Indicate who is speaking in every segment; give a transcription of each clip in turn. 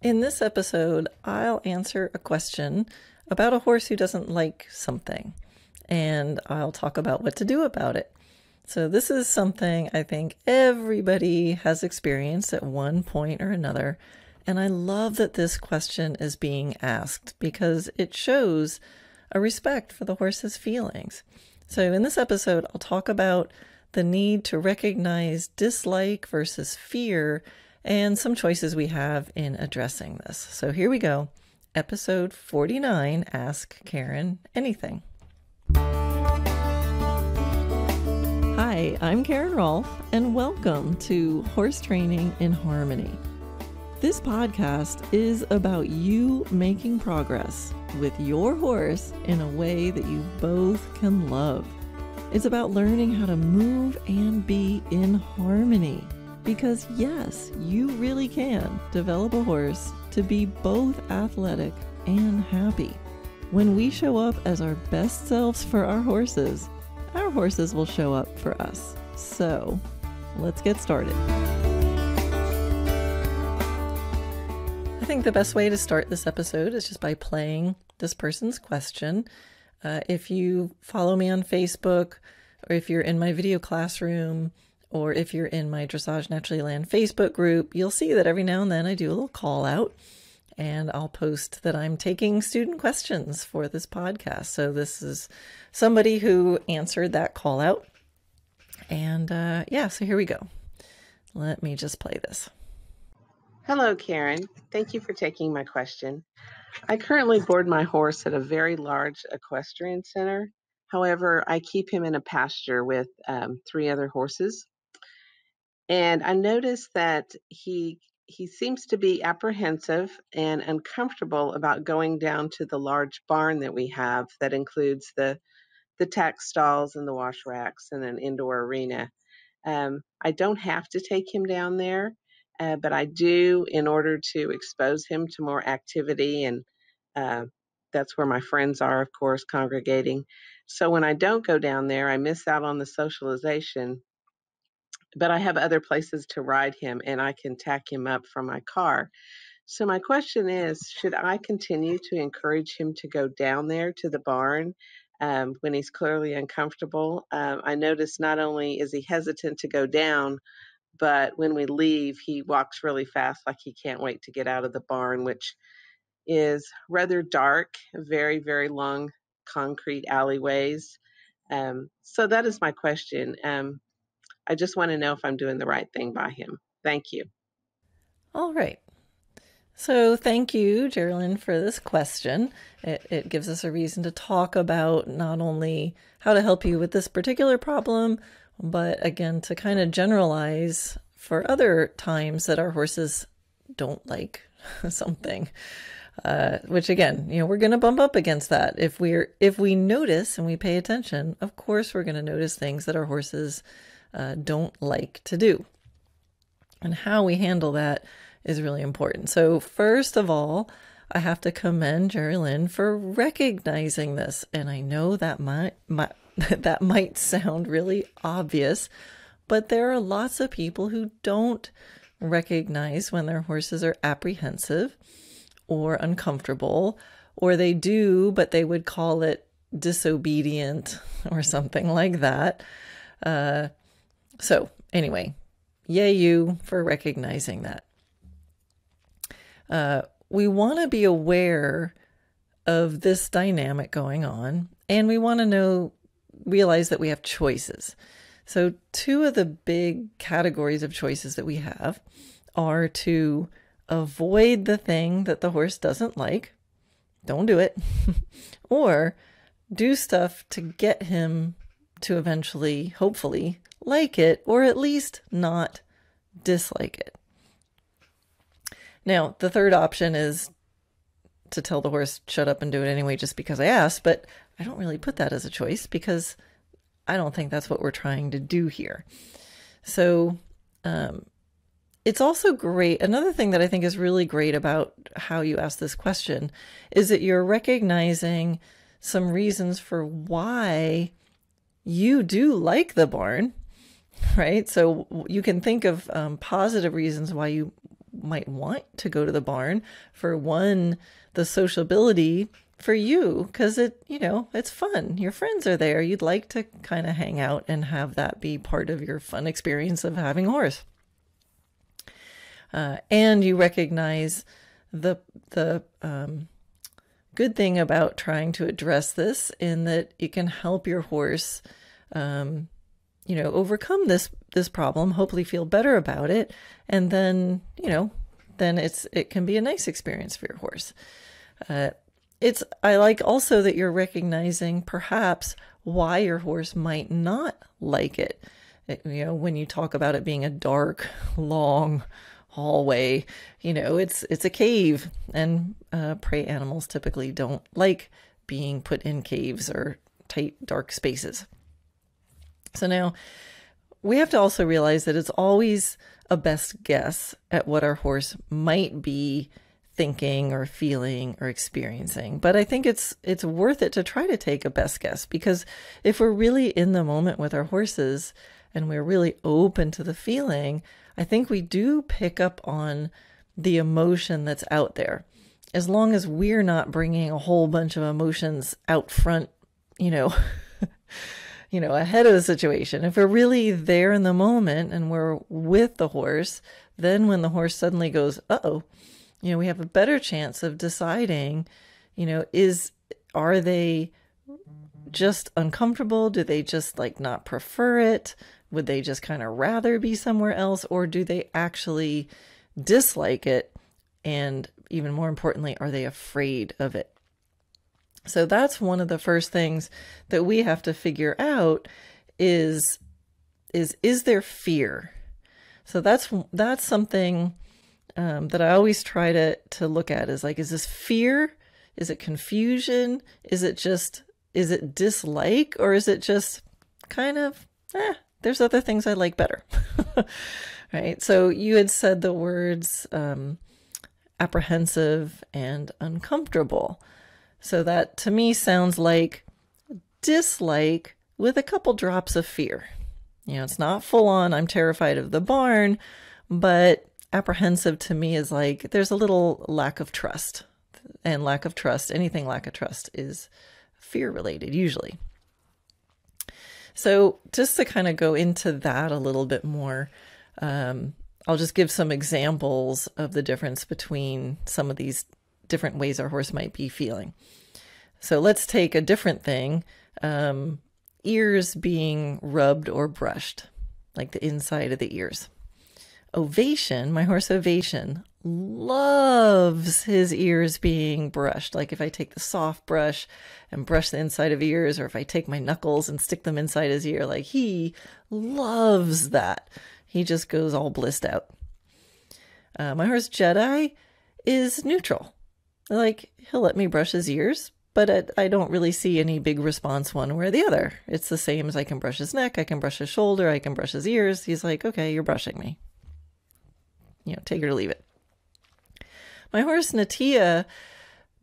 Speaker 1: In this episode, I'll answer a question about a horse who doesn't like something, and I'll talk about what to do about it. So this is something I think everybody has experienced at one point or another, and I love that this question is being asked because it shows a respect for the horse's feelings. So in this episode, I'll talk about the need to recognize dislike versus fear and some choices we have in addressing this. So here we go. Episode 49, Ask Karen Anything. Hi, I'm Karen Rohlf, and welcome to Horse Training in Harmony. This podcast is about you making progress with your horse in a way that you both can love. It's about learning how to move and be in harmony. Because yes, you really can develop a horse to be both athletic and happy. When we show up as our best selves for our horses will show up for us. So let's get started. I think the best way to start this episode is just by playing this person's question. If you follow me on Facebook, or if you're in my video classroom, or if you're in my Dressage Naturally Land Facebook group, you'll see that every now and then I do a little call out and I'll post that I'm taking student questions for this podcast. So this is somebody who answered that call out. And so here we go. Let me just play this.
Speaker 2: Hello, Karen. Thank you for taking my question. I currently board my horse at a very large equestrian center. However, I keep him in a pasture with 3 other horses. And I noticed that he seems to be apprehensive and uncomfortable about going down to the large barn that we have that includes the tack stalls and the wash racks and an indoor arena. I don't have to take him down there, but I do in order to expose him to more activity, and that's where my friends are, of course, congregating. So when I don't go down there, I miss out on the socialization. But I have other places to ride him, and I can tack him up from my car. So my question is, should I continue to encourage him to go down there to the barn when he's clearly uncomfortable? I notice not only is he hesitant to go down, but when we leave, he walks really fast, like he can't wait to get out of the barn, which is rather dark, very, very long concrete alleyways. So that is my question. I just want to know if I'm doing the right thing by him. Thank you.
Speaker 1: All right. So thank you, Geraldine, for this question. It gives us a reason to talk about not only how to help you with this particular problem, but again, to kind of generalize for other times that our horses don't like something. Which again, we're going to bump up against that. If we notice and we pay attention, of course, we're going to notice things that our horses don't like to do. And how we handle that is really important. So first of all, I have to commend Geraldine for recognizing this. And I know that that might sound really obvious, but there are lots of people who don't recognize when their horses are apprehensive or uncomfortable, or they do, but they would call it disobedient or something like that. So anyway, yay you for recognizing that. We want to be aware of this dynamic going on, and we want to realize that we have choices. So 2 of the big categories of choices that we have are to avoid the thing that the horse doesn't like, don't do it, or do stuff to get him to eventually, hopefully, like it, or at least not dislike it. Now, the third option is to tell the horse, shut up and do it anyway, just because I asked, but I don't really put that as a choice because I don't think that's what we're trying to do here. So, it's also great. Another thing that I think is really great about how you ask this question is that you're recognizing some reasons for why you do like the barn, right? So you can think of positive reasons why you might want to go to the barn. For one, the sociability for you, because it's fun. Your friends are there. You'd like to kind of hang out and have that be part of your fun experience of having a horse. And you recognize the good thing about trying to address this in that it can help your horse, overcome this problem, hopefully feel better about it. And then, it can be a nice experience for your horse. I like also that you're recognizing perhaps why your horse might not like it. When you talk about it being a dark, long hallway, it's a cave, and prey animals typically don't like being put in caves or tight, dark spaces. So now we have to also realize that it's always a best guess at what our horse might be thinking or feeling or experiencing. But I think it's worth it to try to take a best guess, because if we're really in the moment with our horses and we're really open to the feeling, I think we do pick up on the emotion that's out there. As long as we're not bringing a whole bunch of emotions out front, ahead of the situation. If we're really there in the moment and we're with the horse, then when the horse suddenly goes, uh-oh, we have a better chance of deciding, are they just uncomfortable? Do they just not prefer it? Would they just kind of rather be somewhere else? Or do they actually dislike it? And even more importantly, are they afraid of it? So that's one of the first things that we have to figure out is there fear? So that's something that I always try to look at is this fear? Is it confusion? Is it dislike? Or is it just kind of, there's other things I like better, right? So you had said the words apprehensive and uncomfortable. So that to me sounds like dislike with a couple drops of fear. It's not full on, I'm terrified of the barn, but apprehensive to me is there's a little lack of trust. And anything lack of trust is fear related usually. So just to kind of go into that a little bit more, I'll just give some examples of the difference between some of these different ways our horse might be feeling. So let's take a different thing, ears being rubbed or brushed, like the inside of the ears. Ovation, my horse Ovation, loves his ears being brushed. Like if I take the soft brush and brush the inside of ears, or if I take my knuckles and stick them inside his ear, he loves that. He just goes all blissed out. My horse Jedi is neutral. He'll let me brush his ears, but I don't really see any big response one way or the other. It's the same as I can brush his neck, I can brush his shoulder, I can brush his ears. He's like, okay, you're brushing me. Take it or leave it. My horse Natia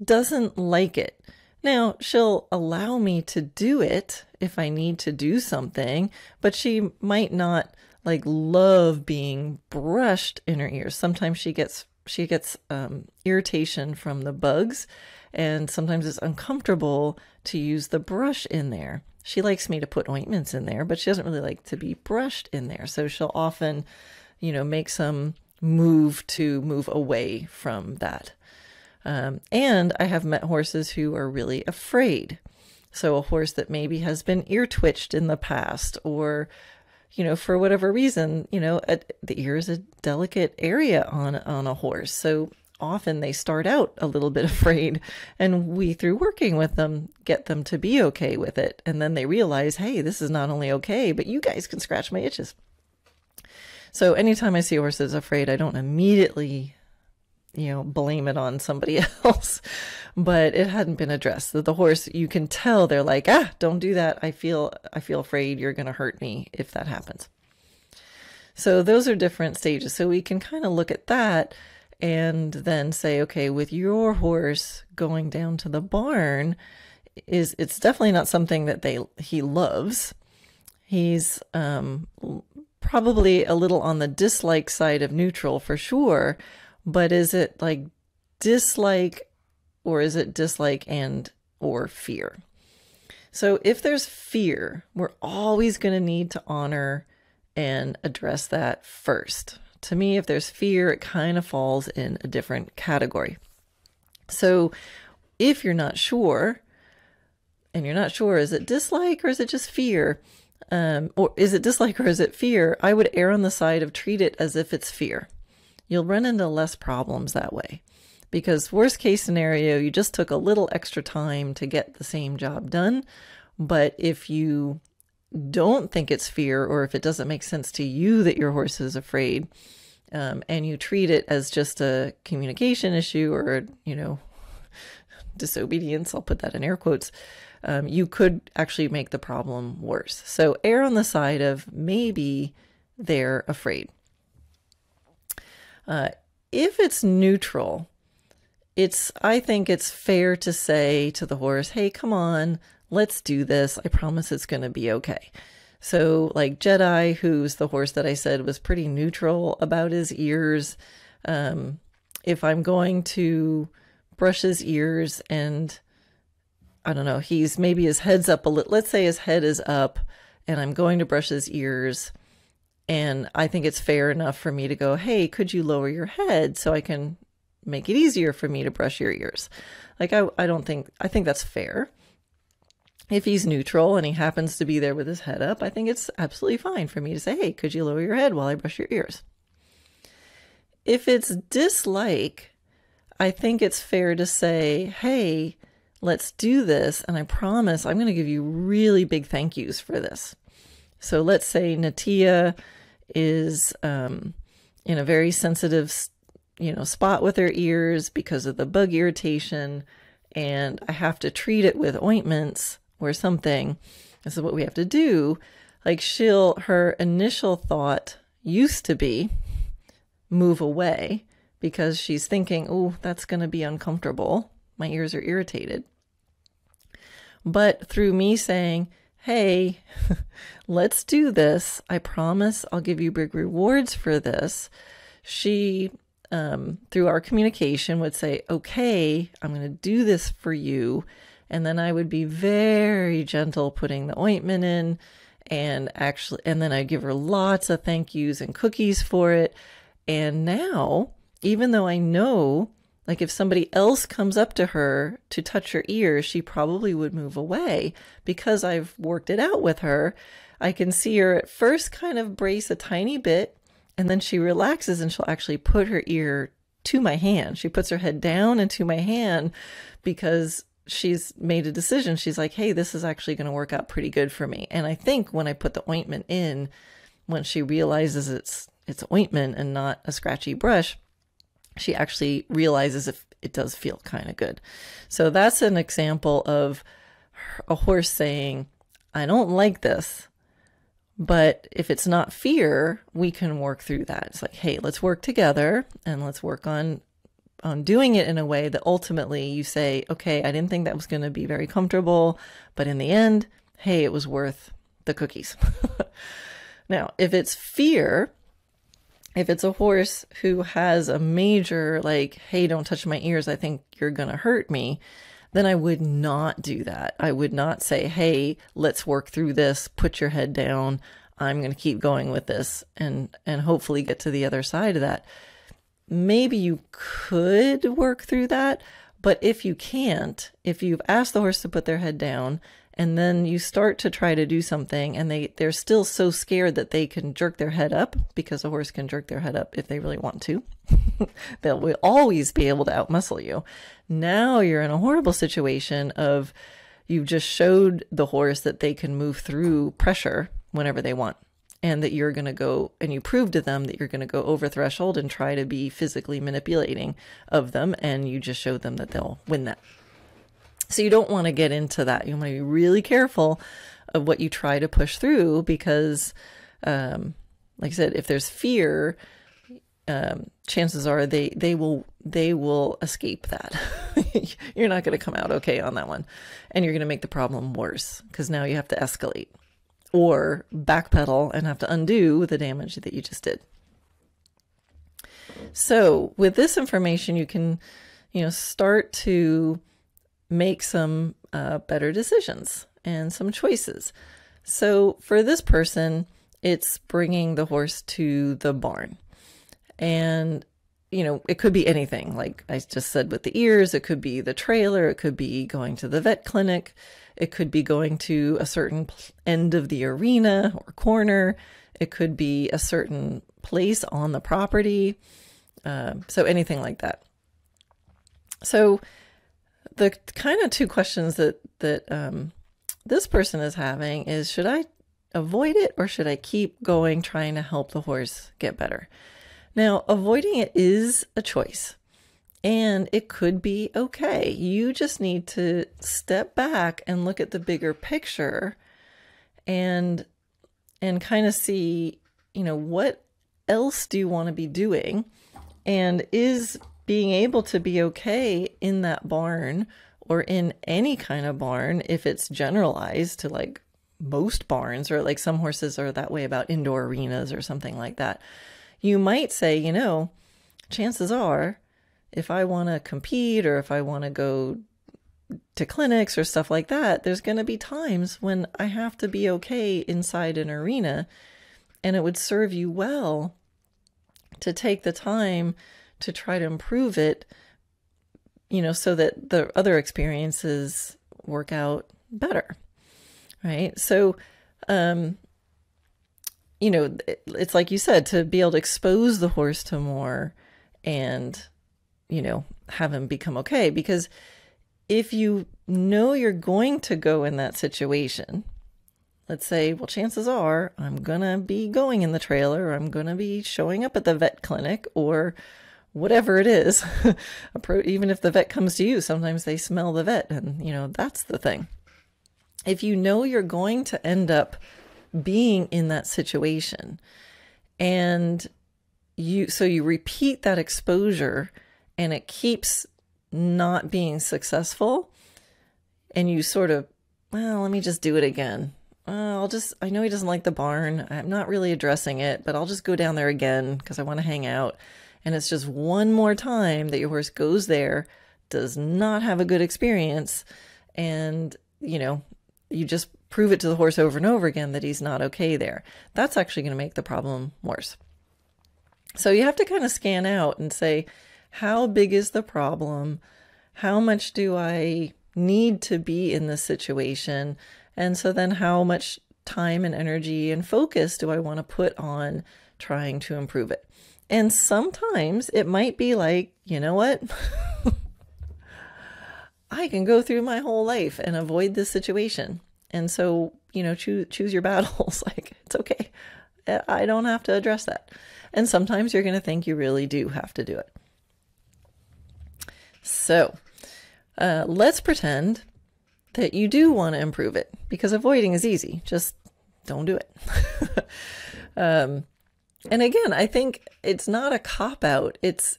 Speaker 1: doesn't like it. Now, she'll allow me to do it if I need to do something, but she might not love being brushed in her ears. Sometimes she gets irritation from the bugs, and sometimes it's uncomfortable to use the brush in there. She likes me to put ointments in there, but she doesn't really like to be brushed in there. So she'll often, make some move away from that. And I have met horses who are really afraid. So a horse that maybe has been ear twitched in the past, or for whatever reason, the ear is a delicate area on a horse. So often they start out a little bit afraid, and we, through working with them, get them to be okay with it. And then they realize, hey, this is not only okay, but you guys can scratch my itches. So anytime I see a horse that's afraid, I don't immediately, blame it on somebody else, but it hadn't been addressed. The horse, you can tell they're like, don't do that. I feel afraid you're going to hurt me if that happens. So those are different stages. So we can kind of look at that and then say, okay, with your horse going down to the barn, it's definitely not something that he loves. He's probably a little on the dislike side of neutral for sure, but is it like dislike, or is it dislike and or fear? So if there's fear, we're always going to need to honor and address that first. To me, if there's fear, it kind of falls in a different category. So if you're not sure, and you're not sure, is it dislike or is it just fear? Or is it dislike or is it fear? I would err on the side of treat it as if it's fear. You'll run into less problems that way. Because worst case scenario, you just took a little extra time to get the same job done. But if you don't think it's fear, or if it doesn't make sense to you that your horse is afraid, and you treat it as just a communication issue or, disobedience, I'll put that in air quotes, you could actually make the problem worse. So err on the side of maybe they're afraid. If it's neutral, I think it's fair to say to the horse, hey, come on, let's do this. I promise it's going to be okay. So like Jedi, who's the horse that I said was pretty neutral about his ears. If I'm going to brush his ears and I don't know, maybe his head's up a little, let's say his head is up and I'm going to brush his ears, and I think it's fair enough for me to go, hey, could you lower your head so I can make it easier for me to brush your ears? Like, I think that's fair. If he's neutral and he happens to be there with his head up, I think it's absolutely fine for me to say, hey, could you lower your head while I brush your ears? If it's dislike, I think it's fair to say, hey, let's do this. And I promise I'm going to give you really big thank yous for this. So let's say Natia is in a very sensitive spot with her ears because of the bug irritation, and I have to treat it with ointments or something. This is what we have to do. Like her initial thought used to be move away because she's thinking, oh, that's going to be uncomfortable. My ears are irritated. But through me saying, hey, let's do this. I promise I'll give you big rewards for this. She, through our communication, would say, okay, I'm going to do this for you. And then I would be very gentle putting the ointment in, and then I'd give her lots of thank yous and cookies for it. And now, even though I know, like if somebody else comes up to her to touch her ears, she probably would move away because I've worked it out with her. I can see her at first kind of brace a tiny bit, and then she relaxes and she'll actually put her ear to my hand. She puts her head down into my hand because she's made a decision. She's like, hey, this is actually going to work out pretty good for me. And I think when I put the ointment in, when she realizes it's ointment and not a scratchy brush, she actually realizes if it does feel kind of good. So that's an example of a horse saying, I don't like this, but if it's not fear, we can work through that. It's like, hey, let's work together and let's work on doing it in a way that ultimately you say, okay, I didn't think that was going to be very comfortable, but in the end, hey, it was worth the cookies. Now, if it's fear, if it's a horse who has a major, like, hey, don't touch my ears, I think you're going to hurt me, then I would not do that. I would not say, hey, let's work through this, put your head down, I'm going to keep going with this and hopefully get to the other side of that. Maybe you could work through that, but if you can't, if you've asked the horse to put their head down and then you start to try to do something and they're still so scared that they can jerk their head up, because a horse can jerk their head up if they really want to, will always be able to outmuscle you. Now you're in a horrible situation of you've just showed the horse that they can move through pressure whenever they want. And that you're going to go, and you prove to them that you're going to go over threshold and try to be physically manipulating of them. And you just showed them that they'll win that. So you don't want to get into that. You want to be really careful of what you try to push through because, like I said, if there's fear, chances are they will escape that. You're not going to come out okay on that one. And you're going to make the problem worse because now you have to escalate. Or backpedal and have to undo the damage that you just did. So with this information, you can, start to make some better decisions and some choices. So for this person, it's bringing the horse to the barn. And, it could be anything. Like I just said with the ears, it could be the trailer, it could be going to the vet clinic, it could be going to a certain end of the arena or corner, it could be a certain place on the property. So anything like that. So the kind of two questions that this person is having is, should I avoid it or should I keep going trying to help the horse get better? Now, avoiding it is a choice and it could be okay. You just need to step back and look at the bigger picture and kind of see, what else do you want to be doing? And is being able to be okay in that barn or in any kind of barn, if it's generalized to like most barns, or like some horses are that way about indoor arenas or something like that, you might say, chances are if I want to compete or if I want to go to clinics or stuff like that, there's going to be times when I have to be okay inside an arena, and it would serve you well to take the time to try to improve it, so that the other experiences work out better, right? So, it's like you said, to be able to expose the horse to more and, have him become okay. Because if you know you're going to go in that situation, let's say, well, chances are I'm going to be going in the trailer, or I'm going to be showing up at the vet clinic, or whatever it is. Even if the vet comes to you, sometimes they smell the vet, and, that's the thing. If you know you're going to end up being in that situation, and you repeat that exposure and it keeps not being successful, and you sort of, well, let me just do it again. I know he doesn't like the barn. I'm not really addressing it, but I'll just go down there again because I want to hang out. And it's just one more time that your horse goes there, does not have a good experience, and, you just prove it to the horse over and over again that he's not okay there. That's actually going to make the problem worse. So you have to kind of scan out and say, how big is the problem? How much do I need to be in this situation? And so then how much time and energy and focus do I want to put on trying to improve it? And sometimes it might be like, you know what? I can go through my whole life and avoid this situation. And so, choose your battles. Like, it's okay. I don't have to address that. And sometimes you're going to think you really do have to do it. So let's pretend that you do want to improve it, because avoiding is easy. Just don't do it. And again, I think it's not a cop-out. It's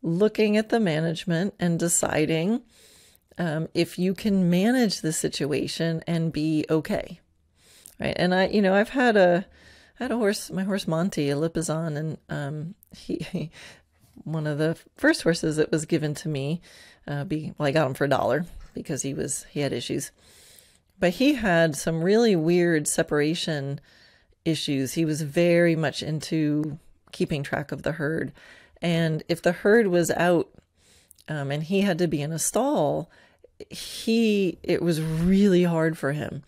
Speaker 1: looking at the management and deciding if you can manage the situation and be okay, right? And I've had a horse, my horse Monty, a Lipizan, and he one of the first horses that was given to me. I got him for $1 because he had issues, but he had some really weird separation issues. He was very much into keeping track of the herd, and if the herd was out and he had to be in a stall, it was really hard for him.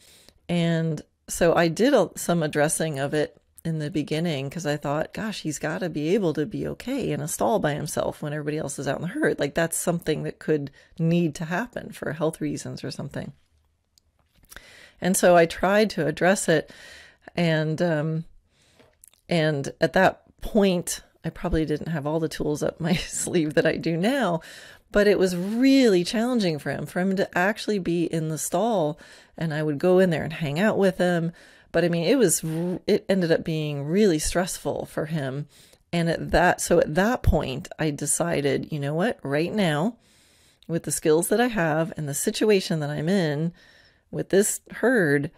Speaker 1: And so I did some addressing of it in the beginning, because I thought, gosh, he's got to be able to be okay in a stall by himself when everybody else is out in the herd. Like, that's something that could need to happen for health reasons or something. And so I tried to address it. And at that point, I probably didn't have all the tools up my sleeve that I do now, but it was really challenging for him to actually be in the stall. And I would go in there and hang out with him. But I mean, it ended up being really stressful for him. And at that point, I decided, you know what, right now, with the skills that I have and the situation that I'm in with this herd,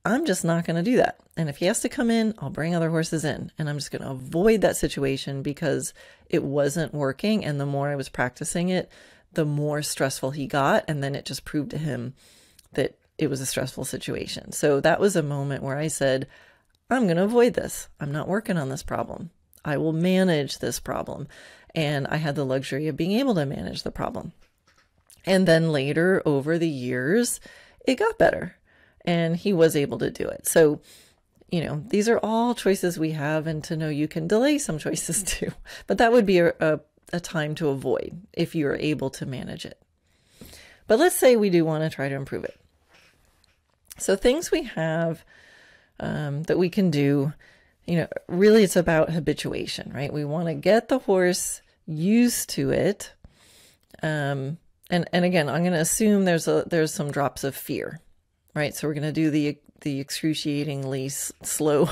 Speaker 1: I'm just not going to do that. And if he has to come in, I'll bring other horses in. And I'm just going to avoid that situation because it wasn't working. And the more I was practicing it, the more stressful he got. And then it just proved to him that it was a stressful situation. So that was a moment where I said, I'm going to avoid this. I'm not working on this problem. I will manage this problem. And I had the luxury of being able to manage the problem. And then later, over the years, it got better. And he was able to do it. So, these are all choices we have, and to know you can delay some choices too. But that would be a time to avoid if you're able to manage it. But let's say we do want to try to improve it. So things we have that we can do, really it's about habituation, right? We want to get the horse used to it. And again, I'm going to assume there's some drops of fear. Right, so we're going to do the excruciatingly slow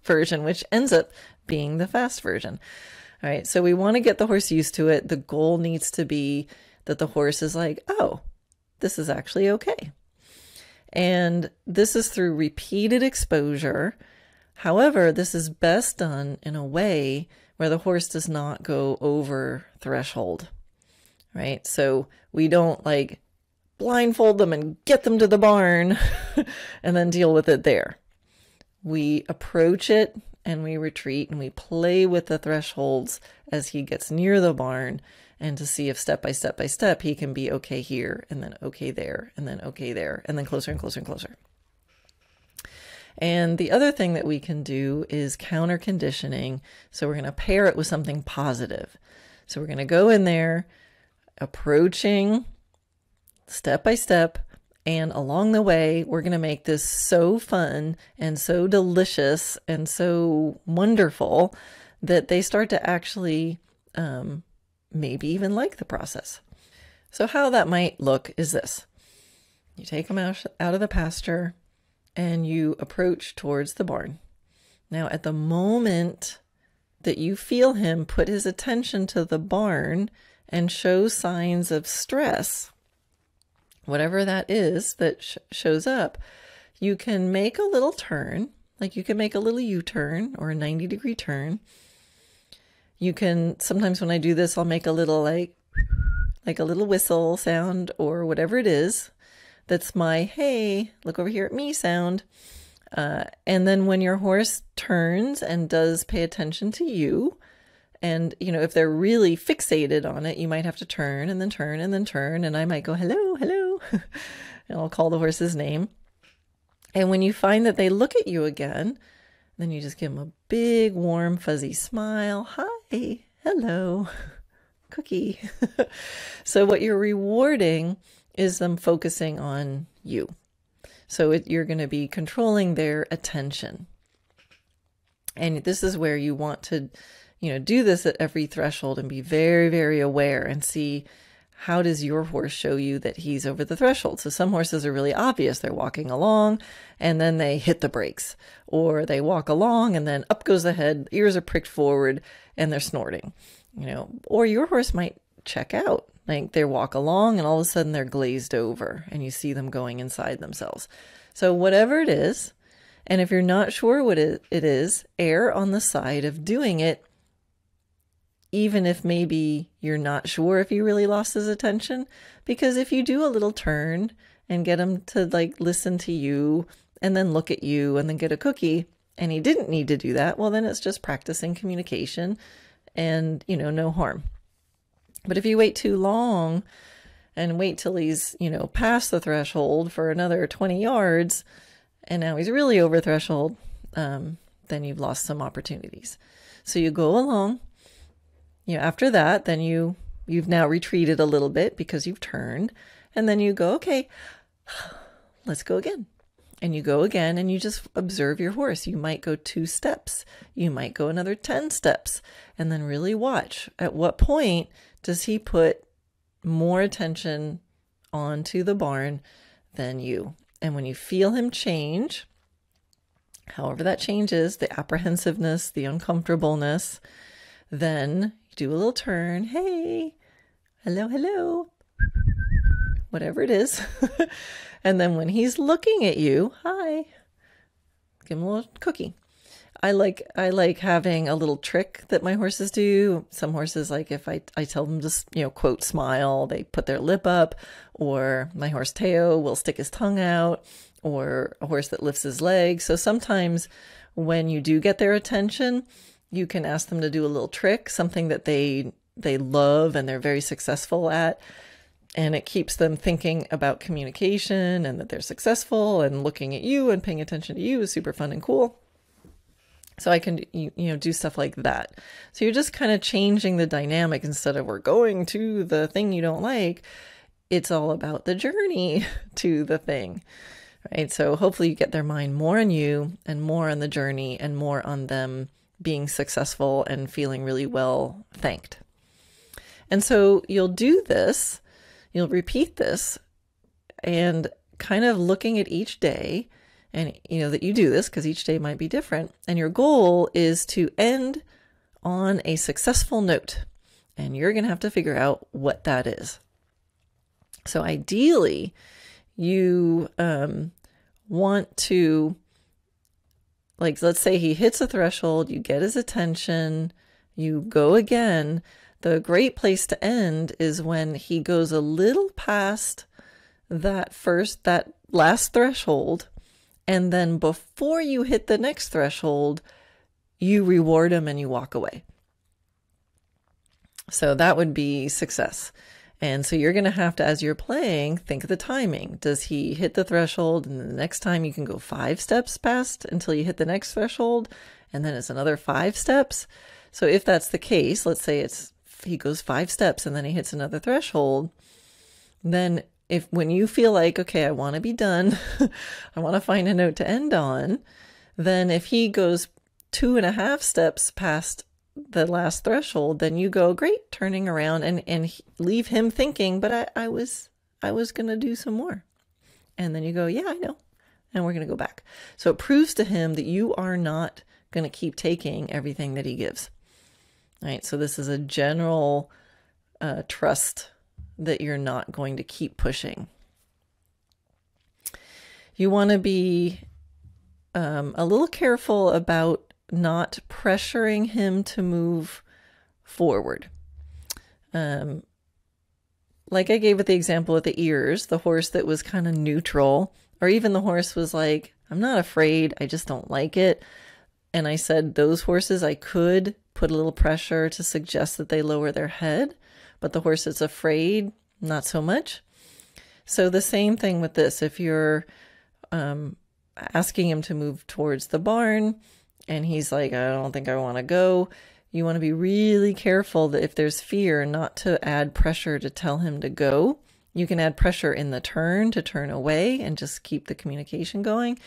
Speaker 1: version, which ends up being the fast version. All right, so we want to get the horse used to it. The goal needs to be that the horse is like, oh, this is actually okay. And this is through repeated exposure. However, this is best done in a way where the horse does not go over threshold. Right, so we don't blindfold them and get them to the barn and then deal with it there. We approach it and we retreat and we play with the thresholds as he gets near the barn, and to see if step by step he can be okay here and then okay there and then okay there and then closer and closer and closer. And the other thing that we can do is counter conditioning. So we're going to pair it with something positive. So we're going to go in there approaching step by step, and along the way, we're going to make this so fun and so delicious and so wonderful that they start to actually maybe even like the process. So how that might look is this. You take them out of the pasture and you approach towards the barn. Now, at the moment that you feel him put his attention to the barn and show signs of stress, whatever that is that shows up, you can make a little turn, like you can make a little U-turn or a 90-degree turn. You can, sometimes when I do this, I'll make a little like a little whistle sound or whatever it is. That's my, hey, look over here at me sound. And then when your horse turns and does pay attention to you, and, if they're really fixated on it, you might have to turn and then turn and then turn. And I might go, hello, hello. And I'll call the horse's name. And when you find that they look at you again, then you just give them a big, warm, fuzzy smile. Hi, hello, cookie. So what you're rewarding is them focusing on you. So you're going to be controlling their attention. And this is where you want to do this at every threshold and be very, very aware and see, how does your horse show you that he's over the threshold? So some horses are really obvious. They're walking along and then they hit the brakes, or they walk along and then up goes the head, ears are pricked forward and they're snorting, or your horse might check out. Like they walk along and all of a sudden they're glazed over and you see them going inside themselves. So whatever it is, and if you're not sure what it is, err on the side of doing it, even if maybe you're not sure if you really lost his attention. Because if you do a little turn and get him to listen to you and then look at you and then get a cookie, and he didn't need to do that, well, then it's just practicing communication and, no harm. But if you wait too long and wait till he's, past the threshold for another 20 yards, and now he's really over threshold, then you've lost some opportunities. So you go along. After that, then you've now retreated a little bit because you've turned, and then you go, okay, let's go again. And you go again and you just observe your horse. You might go 2 steps. You might go another 10 steps, and then really watch at what point does he put more attention onto the barn than you. And when you feel him change, however that changes, the apprehensiveness, the uncomfortableness, then do a little turn. Hey, hello, hello, whatever it is. And then when he's looking at you, hi, give him a little cookie. I like having a little trick that my horses do. Some horses, like if I tell them to, quote, smile, they put their lip up, or my horse Teo will stick his tongue out, or a horse that lifts his leg. So sometimes when you do get their attention, you can ask them to do a little trick, something that they love and they're very successful at. And it keeps them thinking about communication and that they're successful, and looking at you and paying attention to you is super fun and cool. So I can, do stuff like that. So you're just kind of changing the dynamic. Instead of we're going to the thing you don't like, it's all about the journey to the thing, right? So hopefully you get their mind more on you and more on the journey and more on them being successful and feeling really well thanked. And so you'll do this, you'll repeat this, and kind of looking at each day, and that you do this because each day might be different. And your goal is to end on a successful note. And you're going to have to figure out what that is. So ideally, you want to, like, let's say he hits a threshold, you get his attention, you go again. The great place to end is when he goes a little past that last threshold. And then before you hit the next threshold, you reward him and you walk away. So that would be success. And so you're going to have to, as you're playing, think of the timing. Does he hit the threshold? And the next time you can go 5 steps past until you hit the next threshold. And then it's another 5 steps. So if that's the case, let's say he goes 5 steps and then he hits another threshold, then when you feel like, okay, I want to be done, I want to find a note to end on, then if he goes 2.5 steps past the last threshold, then you go, great, turning around and leave him thinking, but I was going to do some more. And then you go, yeah, I know. And we're going to go back. So it proves to him that you are not going to keep taking everything that he gives. All right. So this is a general trust that you're not going to keep pushing. You want to be a little careful about not pressuring him to move forward. Like I gave with the example with the ears, the horse that was kind of neutral, or even the horse was like, I'm not afraid, I just don't like it. And I said those horses, I could put a little pressure to suggest that they lower their head. But the horse that's afraid, not so much. So the same thing with this. If you're asking him to move towards the barn and he's like, I don't think I want to go, you want to be really careful that if there's fear, not to add pressure to tell him to go. You can add pressure in the turn to turn away and just keep the communication going.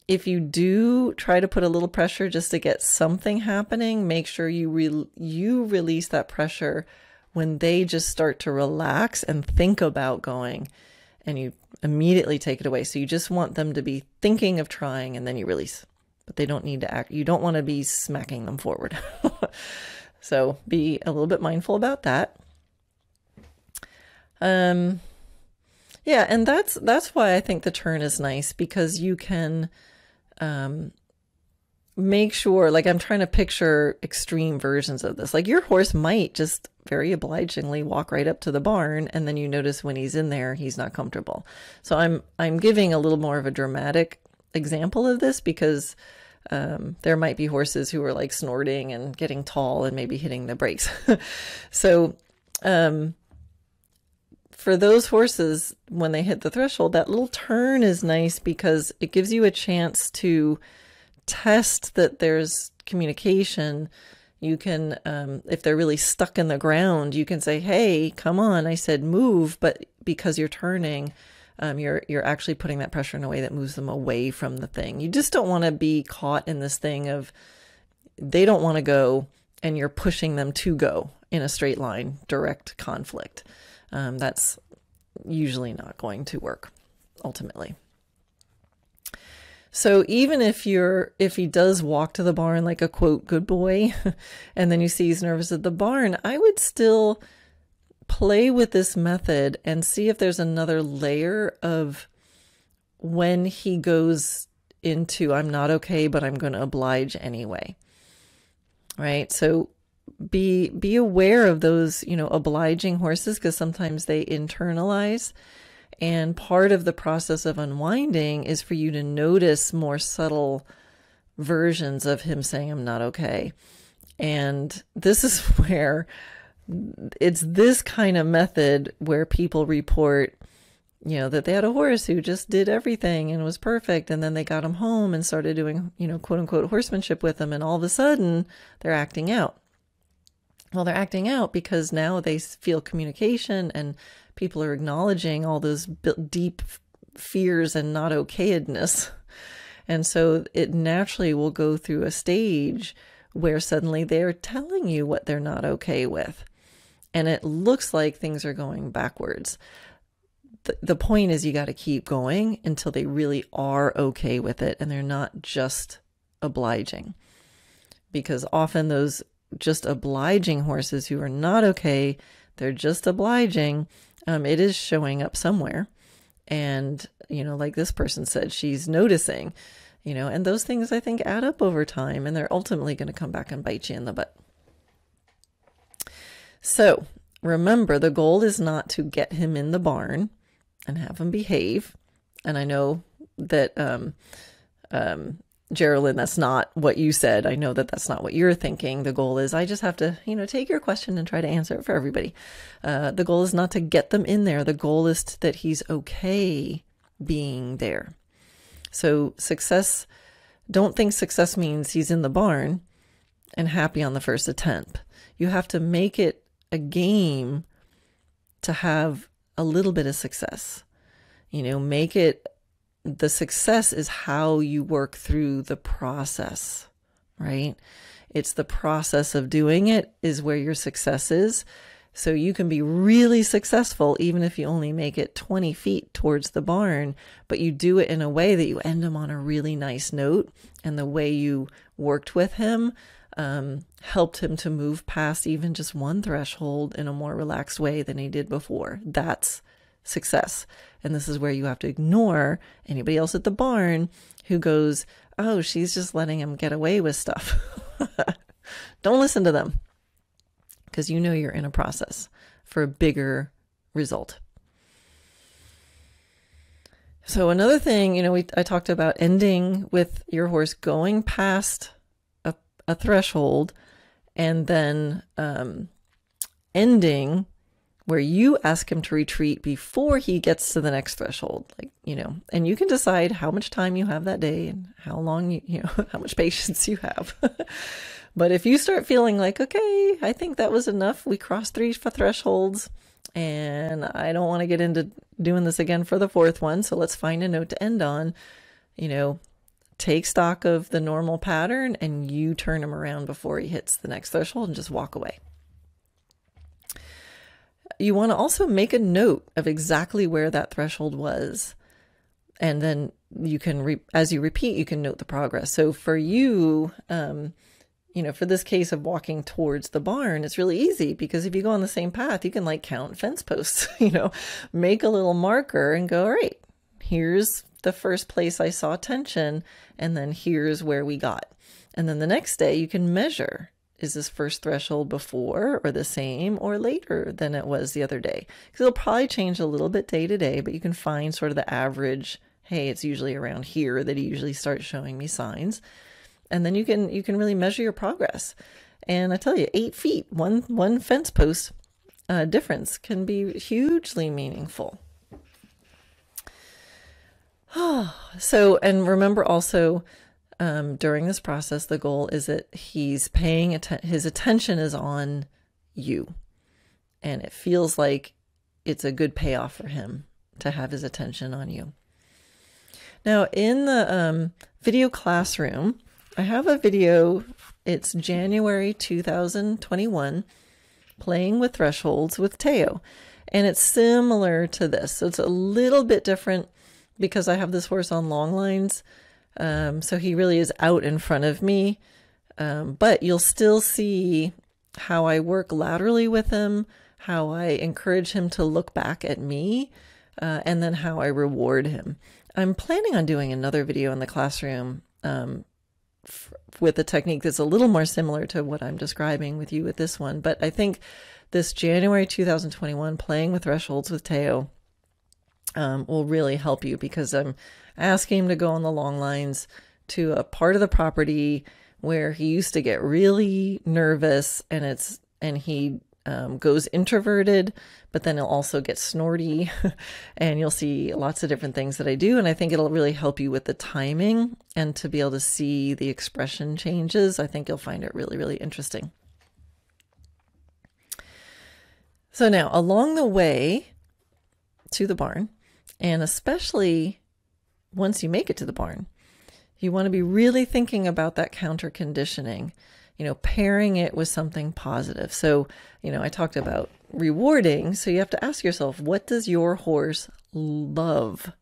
Speaker 1: If you do try to put a little pressure just to get something happening, make sure you release that pressure when they just start to relax and think about going, and you immediately take it away. So you just want them to be thinking of trying, and then you release. But they don't need to act. You don't want to be smacking them forward. So be a little bit mindful about that. Yeah, and that's why I think the turn is nice, because you can make sure, like I'm trying to picture extreme versions of this. Like your horse might just very obligingly walk right up to the barn, and then you notice when he's in there, he's not comfortable. So I'm giving a little more of a dramatic example of this because there might be horses who are like snorting and getting tall and maybe hitting the brakes. So for those horses, when they hit the threshold, that little turn is nice because it gives you a chance to test that there's communication. You can, if they're really stuck in the ground, you can say, hey, come on, I said move, but because you're turning, you're actually putting that pressure in a way that moves them away from the thing. You just don't want to be caught in this thing of they don't want to go and you're pushing them to go in a straight line, direct conflict. That's usually not going to work ultimately. So even if he does walk to the barn like a quote good boy, and then you see he's nervous at the barn, I would still play with this method and see if there's another layer of when he goes into I'm not okay, but I'm going to oblige anyway. Right? So be aware of those, obliging horses, because sometimes they internalize. And part of the process of unwinding is for you to notice more subtle versions of him saying, I'm not okay. And this is where it's this kind of method where people report, that they had a horse who just did everything and was perfect. And then they got him home and started doing, quote unquote, horsemanship with him. And all of a sudden they're acting out. Well, they're acting out because now they feel communication and people are acknowledging all those deep fears and not okayedness. And so it naturally will go through a stage where suddenly they're telling you what they're not okay with. And it looks like things are going backwards. The point is you got to keep going until they really are okay with it and they're not just obliging. Because often those just obliging horses who are not okay, they're just obliging, it is showing up somewhere. And, like this person said, she's noticing, and those things I think add up over time and they're ultimately going to come back and bite you in the butt. So remember, the goal is not to get him in the barn and have him behave. And I know that, Geraldine, that's not what you said. I know that that's not what you're thinking. The goal is I just have to, take your question and try to answer it for everybody. The goal is not to get them in there. The goal is that he's okay being there. So success, don't think success means he's in the barn and happy on the first attempt. You have to make it a game to have a little bit of success. Make it, the success is how you work through the process, right? It's the process of doing it is where your success is. So you can be really successful even if you only make it 20 feet towards the barn, but you do it in a way that you end him on a really nice note. And the way you worked with him helped him to move past even just one threshold in a more relaxed way than he did before. That's success. And this is where you have to ignore anybody else at the barn who goes, oh, she's just letting him get away with stuff. Don't listen to them, because you're in a process for a bigger result. So another thing, I talked about ending with your horse going past a threshold and then ending where you ask him to retreat before he gets to the next threshold, and you can decide how much time you have that day and how long how much patience you have. But if you start feeling like, okay, I think that was enough, we crossed 3 thresholds and I don't want to get into doing this again for the 4th one, so let's find a note to end on, take stock of the normal pattern and you turn him around before he hits the next threshold and just walk away. You want to also make a note of exactly where that threshold was. And then you can, as you repeat, you can note the progress. So for you, for this case of walking towards the barn, it's really easy because if you go on the same path, you can count fence posts, make a little marker and go, all right, here's the first place I saw tension. And then here's where we got. And then the next day you can measure. Is this first threshold before or the same or later than it was the other day? Because it'll probably change a little bit day to day, but you can find sort of the average. Hey, it's usually around here that he usually starts showing me signs. And then you can really measure your progress. And I tell you, 8 feet, one fence post difference can be hugely meaningful. So, and remember also, during this process, the goal is that he's paying his attention is on you. And it feels like it's a good payoff for him to have his attention on you. Now, in the video classroom, I have a video. It's January 2021, Playing with Thresholds with Teo. And it's similar to this. So it's a little bit different because I have this horse on long lines. So he really is out in front of me, but you'll still see how I work laterally with him, how I encourage him to look back at me, and then how I reward him. I'm planning on doing another video in the classroom with a technique that's a little more similar to what I'm describing with you with this one. But I think this January 2021 playing with thresholds with Teo will really help you, because I'm asking him to go on the long lines to a part of the property where he used to get really nervous, and he goes introverted, but then he'll also get snorty and you'll see lots of different things that I do. And I think it'll really help you with the timing and to be able to see the expression changes. I think you'll find it really, really interesting. So now along the way to the barn, and especially once you make it to the barn, you want to be really thinking about that counter conditioning, pairing it with something positive. So, I talked about rewarding. So you have to ask yourself, what does your horse love?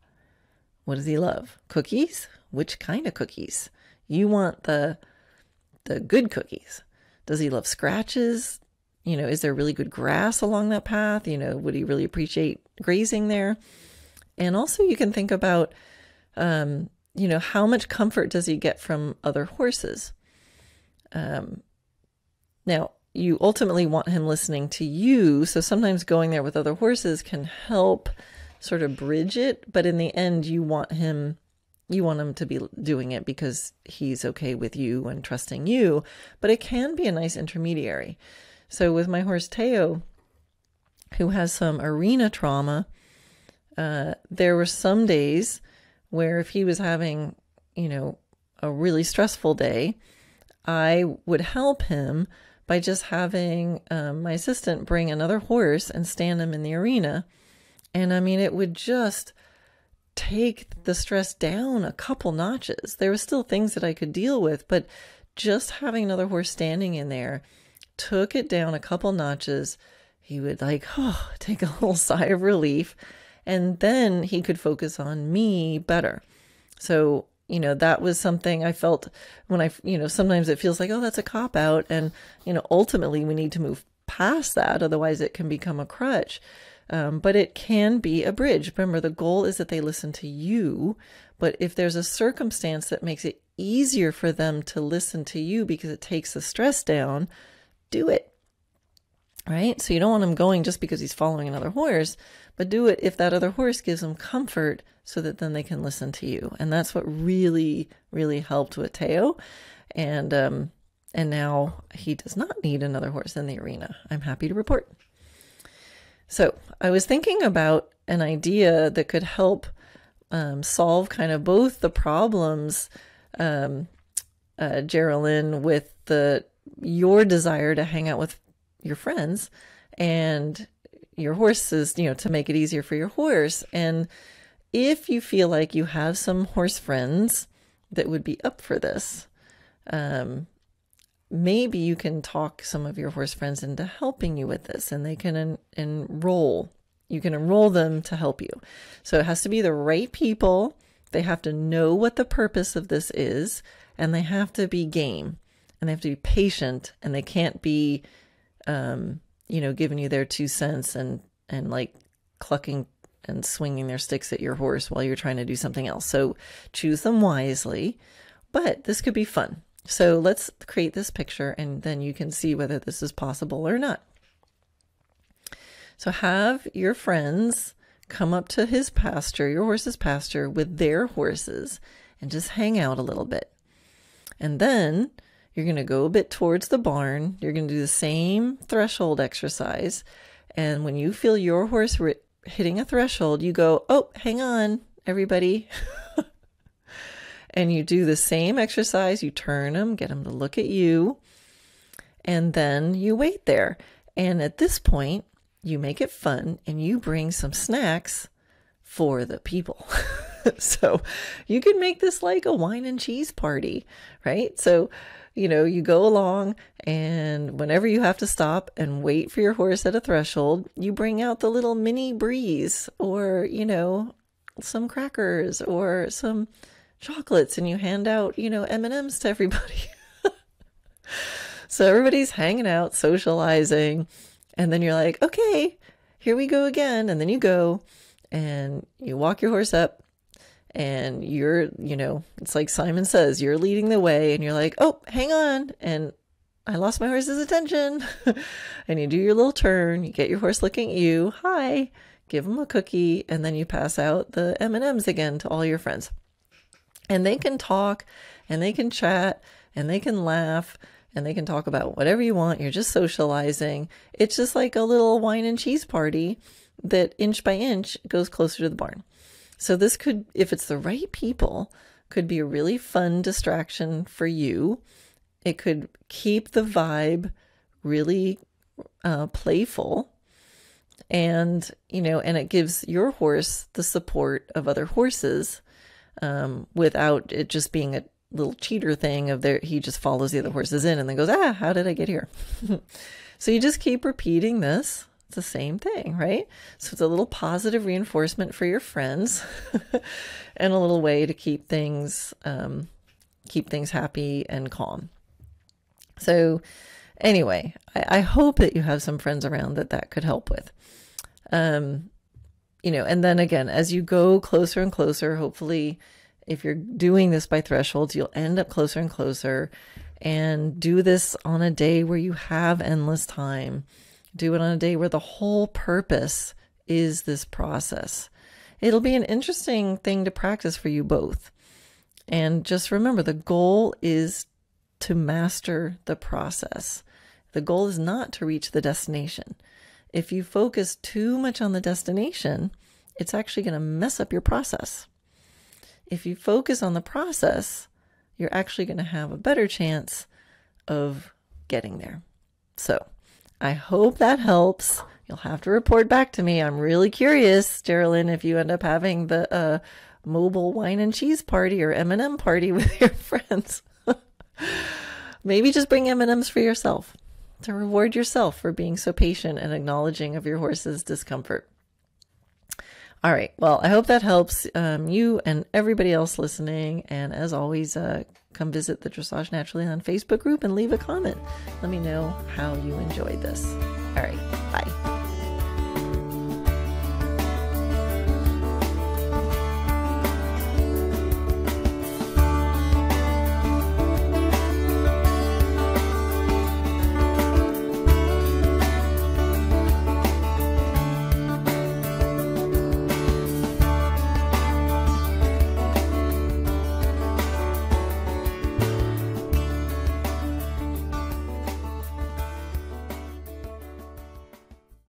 Speaker 1: What does he love? Cookies? Which kind of cookies? You want the good cookies. Does he love scratches? Is there really good grass along that path? Would he really appreciate grazing there? And also you can think about, how much comfort does he get from other horses? Now, you ultimately want him listening to you. So sometimes going there with other horses can help sort of bridge it. But in the end, you want him to be doing it because he's okay with you and trusting you. But it can be a nice intermediary. So with my horse Teo, who has some arena trauma, there were some days where if he was having, a really stressful day, I would help him by just having my assistant bring another horse and stand him in the arena. And it would just take the stress down a couple notches. There were still things that I could deal with, but just having another horse standing in there took it down a couple notches. He would take a little sigh of relief, and then he could focus on me better. So, that was something I felt when sometimes it feels like, oh, that's a cop out. And, ultimately we need to move past that. Otherwise it can become a crutch. But it can be a bridge. Remember, the goal is that they listen to you. But if there's a circumstance that makes it easier for them to listen to you because it takes the stress down, do it. Right? So you don't want him going just because he's following another horse, but do it if that other horse gives him comfort so that then they can listen to you. And that's what really, really helped with Teo. And now he does not need another horse in the arena. I'm happy to report. So I was thinking about an idea that could help solve kind of both the problems, Geraldine, with your desire to hang out with your friends and your horses, to make it easier for your horse. And if you feel like you have some horse friends that would be up for this, maybe you can talk some of your horse friends into helping you with this, and they can enroll. You can enroll them to help you. So it has to be the right people. They have to know what the purpose of this is, and they have to be game, and they have to be patient, and they can't be giving you their 2 cents and like clucking and swinging their sticks at your horse while you're trying to do something else. So choose them wisely, but this could be fun. So let's create this picture, and then you can see whether this is possible or not. So have your friends come up to his pasture, your horse's pasture, with their horses and just hang out a little bit. And then you're going to go a bit towards the barn. You're going to do the same threshold exercise. And when you feel your horse hitting a threshold, you go, oh, hang on, everybody. And you do the same exercise. You turn them, get them to look at you. And then you wait there. And at this point, you make it fun and you bring some snacks for the people. So you can make this like a wine and cheese party, right? So, you go along, and whenever you have to stop and wait for your horse at a threshold, you bring out the little mini breeze or, some crackers or some chocolates, and you hand out, M&Ms to everybody. So everybody's hanging out, socializing, and then you're like, okay, here we go again. And then you go and you walk your horse up and you're, it's like Simon Says, you're leading the way and you're like, oh, hang on. And I lost my horse's attention. And you do your little turn, you get your horse looking at you, hi, give him a cookie, and then you pass out the M&Ms again to all your friends. And they can talk and they can chat and they can laugh and they can talk about whatever you want. You're just socializing. It's just like a little wine and cheese party that inch by inch goes closer to the barn. So this could, if it's the right people, could be a really fun distraction for you. It could keep the vibe really playful, and and it gives your horse the support of other horses, without it just being a little cheater thing of he just follows the other horses in and then goes, how did I get here? So you just keep repeating this. It's the same thing, right? So it's a little positive reinforcement for your friends and a little way to keep things happy and calm. So anyway, I hope that you have some friends around that could help with. And then again, as you go closer and closer, hopefully if you're doing this by thresholds, you'll end up closer and closer, and do this on a day where you have endless time. Do it on a day where the whole purpose is this process. It'll be an interesting thing to practice for you both. And just remember, the goal is to master the process. The goal is not to reach the destination. If you focus too much on the destination, it's actually going to mess up your process. If you focus on the process, you're actually going to have a better chance of getting there. So I hope that helps. You'll have to report back to me. I'm really curious, Geraldine, if you end up having the mobile wine and cheese party or M&M party with your friends. Maybe just bring M&Ms for yourself to reward yourself for being so patient and acknowledging of your horse's discomfort. All right. Well, I hope that helps you and everybody else listening. And as always, come visit the Dressage Naturally on Facebook group and leave a comment. Let me know how you enjoyed this. All right. Bye.